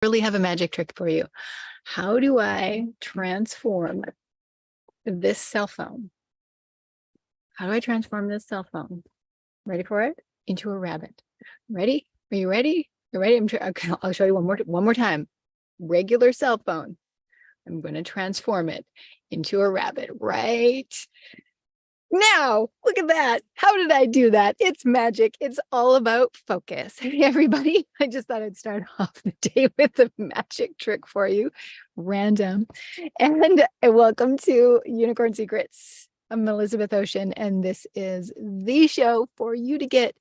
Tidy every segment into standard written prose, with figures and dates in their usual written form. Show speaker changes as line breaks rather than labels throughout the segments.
Really have a magic trick for you. How do I transform this cell phone? How do I transform this cell phone? Ready for it? Into a rabbit. Ready? Are you ready? You ready? Okay, I'll show you one more time. Regular cell phone. I'm going to transform it into a rabbit right now. Look at that. How did I do that? It's magic. It's all about focus. Hey, everybody. I just thought I'd start off the day with a magic trick for you. Random. And welcome to Unicorn Secrets. I'm Elizabeth Ocean, and this is the show for you to get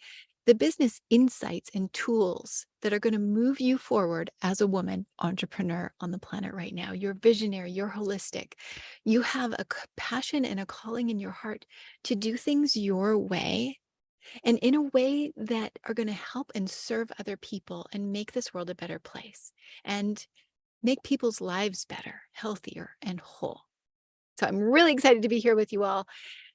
the business insights and tools that are going to move you forward as a woman entrepreneur on the planet right now. You're visionary, you're holistic. You have a passion and a calling in your heart to do things your way and in a way that are going to help and serve other people and make this world a better place and make people's lives better, healthier, and whole. So I'm really excited to be here with you all.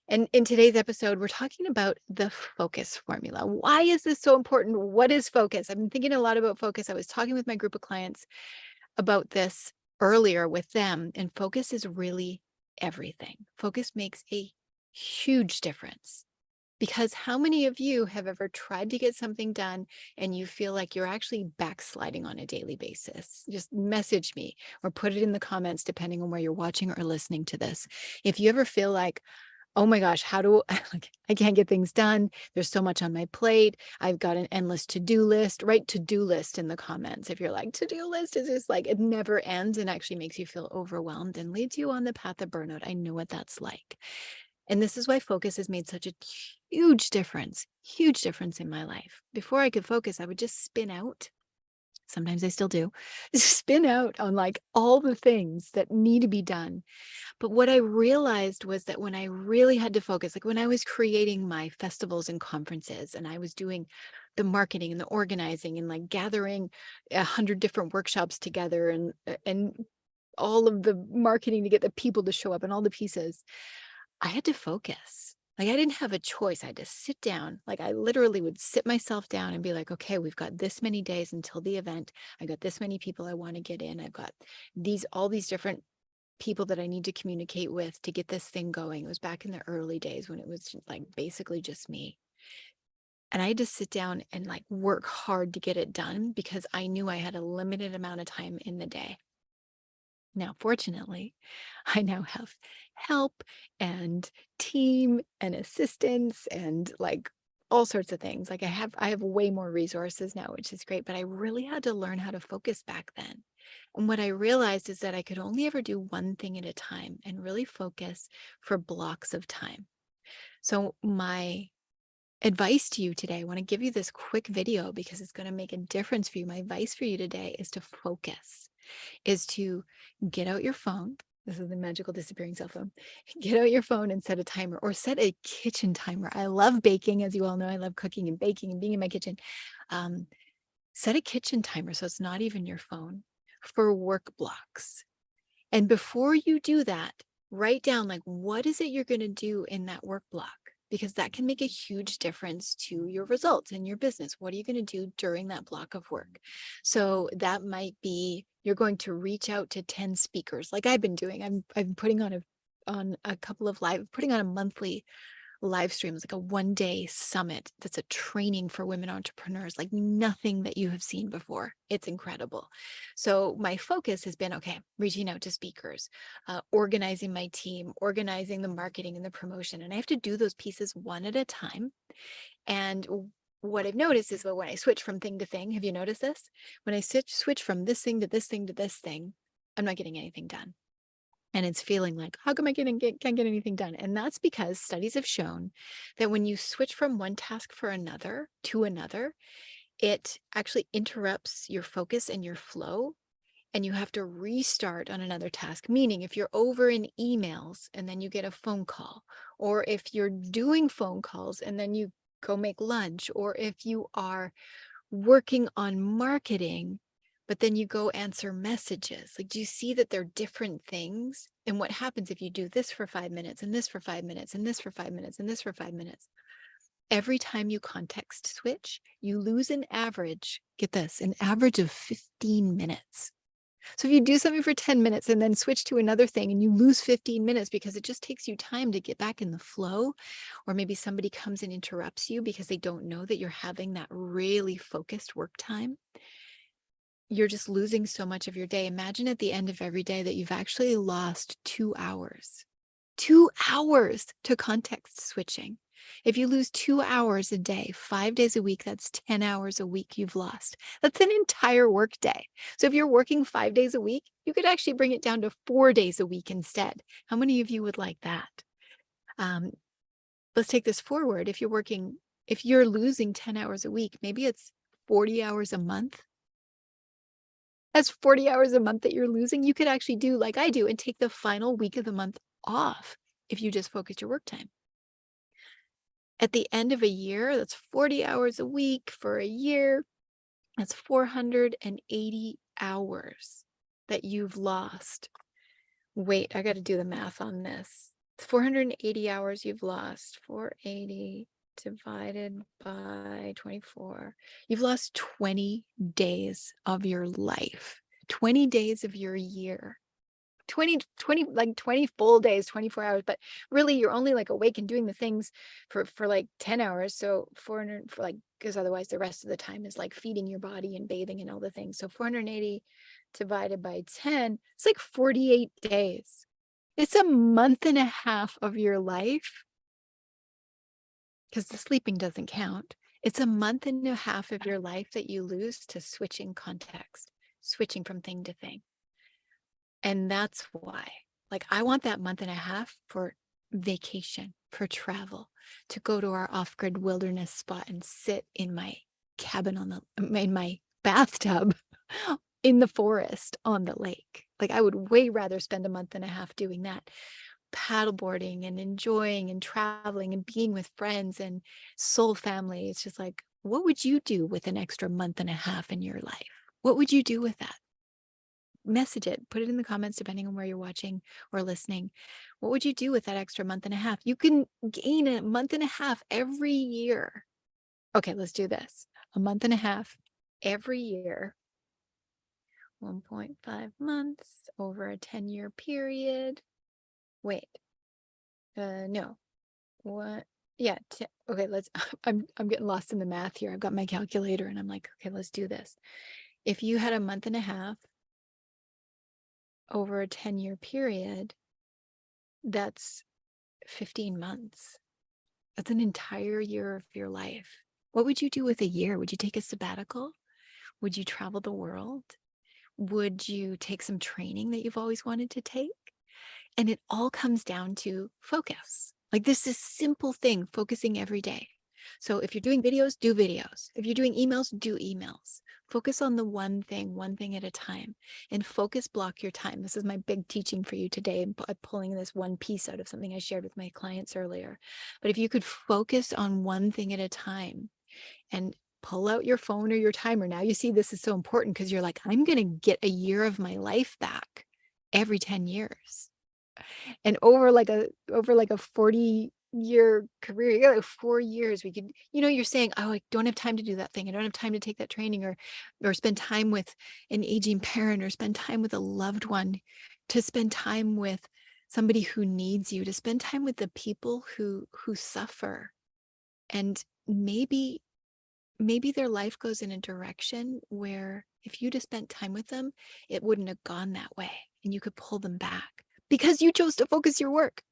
And in today's episode, we're talking about the focus formula. Why is this so important? What is focus? I've been thinking a lot about focus. I was talking with my group of clients about this earlier with them, and focus is really everything. Focus makes a huge difference. Because how many of you have ever tried to get something done and you feel like you're actually backsliding on a daily basis? Just message me or put it in the comments, depending on where you're watching or listening to this. If you ever feel like, oh my gosh, I can't get things done. There's so much on my plate. I've got an endless to-do list. Write to-do list in the comments. If you're like, to-do list is just like, it never ends and actually makes you feel overwhelmed and leads you on the path of burnout. I know what that's like. And this is why focus has made such a huge difference in my life. Before I could focus, I would just spin out. Sometimes I still do, spin out on like all the things that need to be done. But what I realized was that when I really had to focus, like when I was creating my festivals and conferences and I was doing the marketing and the organizing and like gathering 100 different workshops together and all of the marketing to get the people to show up and all the pieces, I had to focus. Like I didn't have a choice. I had to sit down. Like I literally would sit myself down and be like, okay, we've got this many days until the event. I got this many people I want to get in. I've got all these different people that I need to communicate with to get this thing going. It was back in the early days when it was like basically just me. And I had to sit down and like work hard to get it done because I knew I had a limited amount of time in the day. Now, fortunately, I now have help and team and assistance and like all sorts of things. Like I have way more resources now, which is great, but I really had to learn how to focus back then. And what I realized is that I could only ever do one thing at a time and really focus for blocks of time. So my advice to you today, I want to give you this quick video because it's going to make a difference for you. My advice for you today is to focus, is to get out your phone. This is the magical disappearing cell phone. Get out your phone and set a timer or set a kitchen timer. I love baking. As you all know, I love cooking and baking and being in my kitchen. Set a kitchen timer so it's not even your phone for work blocks. And before you do that, write down like, what is it you're going to do in that work block? Because that can make a huge difference to your results in your business. What are you going to do during that block of work? So that might be, you're going to reach out to 10 speakers like I've been doing. I'm putting on a couple of putting on a monthly live streams, like a one-day summit that's a training for women entrepreneurs, like nothing that you have seen before. It's incredible. So my focus has been, okay, reaching out to speakers, organizing my team, organizing the marketing and the promotion. And I have to do those pieces one at a time. And what I've noticed is that when I switch from thing to thing, have you noticed this? When I switch from this thing to this thing to this thing, I'm not getting anything done. And it's feeling like, how come I can't get anything done? And that's because studies have shown that when you switch from one task to another, it actually interrupts your focus and your flow. And you have to restart on another task. Meaning if you're over in emails and then you get a phone call, or if you're doing phone calls and then you go make lunch, or if you are working on marketing, but then you go answer messages. Like, do you see that they're different things? And what happens if you do this for 5 minutes and this for 5 minutes and this for 5 minutes and this for 5 minutes? Every time you context switch, you lose an average get this, an average of 15 minutes. So if you do something for 10 minutes and then switch to another thing and you lose 15 minutes because it just takes you time to get back in the flow, or maybe somebody comes and interrupts you because they don't know that you're having that really focused work time, you're just losing so much of your day. Imagine at the end of every day that you've actually lost 2 hours. 2 hours to context switching. If you lose 2 hours a day, 5 days a week, that's 10 hours a week you've lost. That's an entire work day. So if you're working 5 days a week, you could actually bring it down to 4 days a week instead. How many of you would like that? Let's take this forward. If you're losing 10 hours a week, maybe it's 40 hours a month. That's 40 hours a month that you're losing. You could actually do like I do and take the final week of the month off if you just focus your work time. At the end of a year, that's 40 hours a week for a year. That's 480 hours that you've lost. Wait, I got to do the math on this. It's 480 hours you've lost. 480 divided by 24. You've lost 20 days of your life, 20 days of your year. 20 full days, 24 hours, but really you're only like awake and doing the things for like 10 hours. So 400 for like, because otherwise the rest of the time is like feeding your body and bathing and all the things. So 480 divided by 10, it's like 48 days. It's a month and a half of your life, because the sleeping doesn't count. It's a month and a half of your life that you lose to switching context, switching from thing to thing. And that's why, like, I want that month and a half for vacation, for travel, to go to our off-grid wilderness spot and sit in my cabin in my bathtub in the forest on the lake. Like, I would way rather spend a month and a half doing that, paddleboarding and enjoying and traveling and being with friends and soul family. It's just like, what would you do with an extra month and a half in your life? What would you do with that? Message it, put it in the comments, depending on where you're watching or listening. What would you do with that extra month and a half? You can gain a month and a half every year. Okay, let's do this. A month and a half every year. 1.5 months over a 10-year period. Wait. No. What? Yeah. Okay, let's I'm getting lost in the math here. I've got my calculator and I'm like, okay, let's do this. If you had a month and a half over a 10-year period, that's 15 months. That's an entire year of your life. What would you do with a year? Would you take a sabbatical? Would you travel the world? Would you take some training that you've always wanted to take? And it all comes down to focus. Like, this is simple thing, focusing every day. So if you're doing videos, do videos. If you're doing emails, do emails. Focus on the one thing at a time, and focus block your time. This is my big teaching for you today. I'm pulling this one piece out of something I shared with my clients earlier. But if you could focus on one thing at a time and pull out your phone or your timer. Now you see this is so important because you're like, I'm going to get a year of my life back every 10 years. And over like a 40-year career, you got like 4 years, we could, you're saying, oh, I don't have time to do that thing. I don't have time to take that training or spend time with an aging parent, or spend time with a loved one, to spend time with somebody who needs you, to spend time with the people who suffer. And maybe their life goes in a direction where if you just spent time with them, it wouldn't have gone that way, and you could pull them back because you chose to focus your work.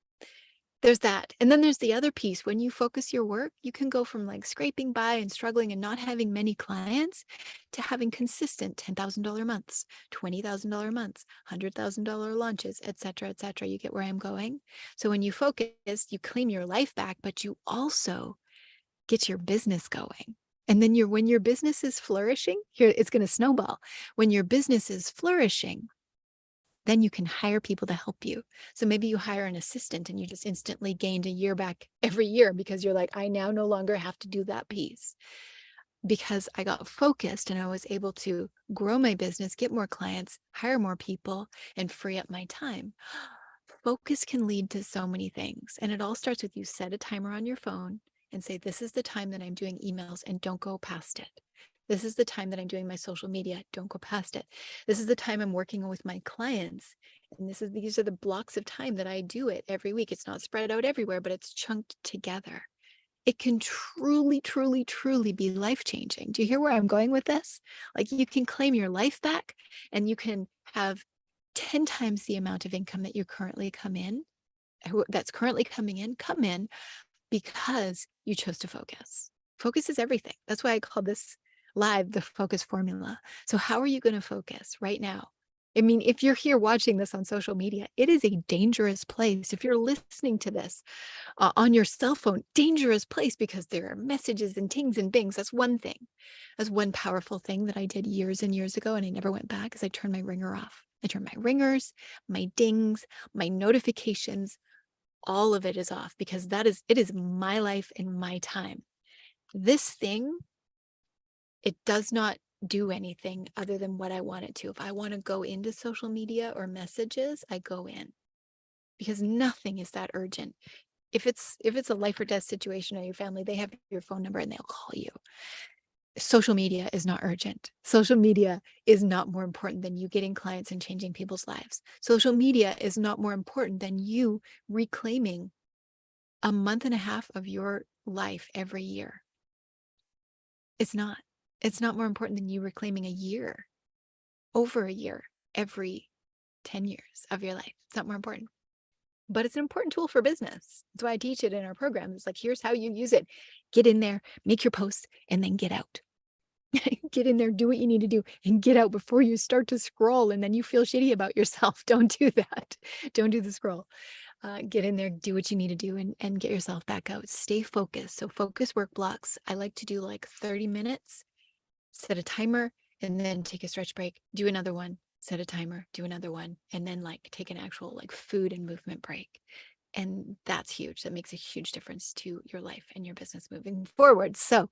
There's that. And then there's the other piece. When you focus your work, you can go from like scraping by and struggling and not having many clients to having consistent $10,000 months, $20,000 months, $100,000 launches, et cetera, et cetera. You get where I'm going? So when you focus, you claim your life back, but you also get your business going. And then when your business is flourishing, here it's going to snowball. When your business is flourishing, then you can hire people to help you. So maybe you hire an assistant and you just instantly gained a year back every year because you're like, I now no longer have to do that piece because I got focused and I was able to grow my business, get more clients, hire more people, and free up my time. Focus can lead to so many things. And it all starts with you set a timer on your phone and say, this is the time that I'm doing emails, and don't go past it. This is the time that I'm doing my social media. Don't go past it. This is the time I'm working with my clients. And these are the blocks of time that I do it every week. It's not spread out everywhere, but it's chunked together. It can truly, truly, truly be life-changing. Do you hear where I'm going with this? Like, you can claim your life back, and you can have 10 times the amount of income that that's currently coming in, come in because you chose to focus. Focus is everything. That's why I call this live the focus formula. So how are you going to focus right now? I mean, if you're here watching this on social media, it is a dangerous place. If you're listening to this on your cell phone, dangerous place, because there are messages and tings and bings. That's one thing. That's one powerful thing that I did years and years ago, and I never went back, is I turned my ringer off. I turned my ringers, my dings, my notifications, all of it is off, because it is my life and my time. This thing, it does not do anything other than what I want it to. If I want to go into social media or messages, I go in, because nothing is that urgent. If it's a life or death situation or your family, they have your phone number and they'll call you. Social media is not urgent. Social media is not more important than you getting clients and changing people's lives. Social media is not more important than you reclaiming a month and a half of your life every year. It's not. It's not more important than you reclaiming a year, over a year, every 10 years of your life. It's not more important. But it's an important tool for business. That's why I teach it in our program. It's like, here's how you use it. Get in there, make your posts, and then get out. Get in there, do what you need to do, and get out before you start to scroll and then you feel shitty about yourself. Don't do that. Don't do the scroll. Get in there, do what you need to do, and get yourself back out. Stay focused. So focus work blocks. I like to do like 30 minutes, set a timer, and then take a stretch break, do another one, set a timer, do another one, and then like take an actual like food and movement break. And that's huge. That makes a huge difference to your life and your business moving forward. So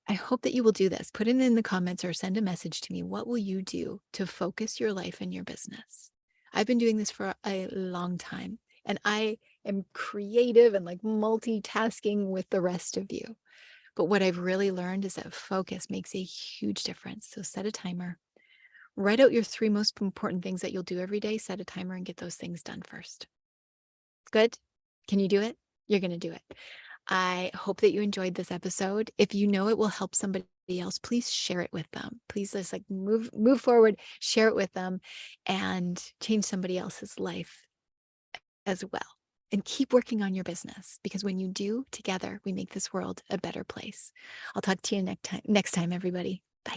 I hope that you will do this. Put it in the comments or send a message to me. What will you do to focus your life and your business? I've been doing this for a long time, and I am creative and like multitasking with the rest of you. But what I've really learned is that focus makes a huge difference. So set a timer, write out your 3 most important things that you'll do every day, set a timer, and get those things done first. Good? Can you do it? You're going to do it. I hope that you enjoyed this episode. If you know it will help somebody else, please share it with them. Please just like move forward, share it with them, and change somebody else's life as well. And keep working on your business, because when you do, together, we make this world a better place. I'll talk to you next time, everybody.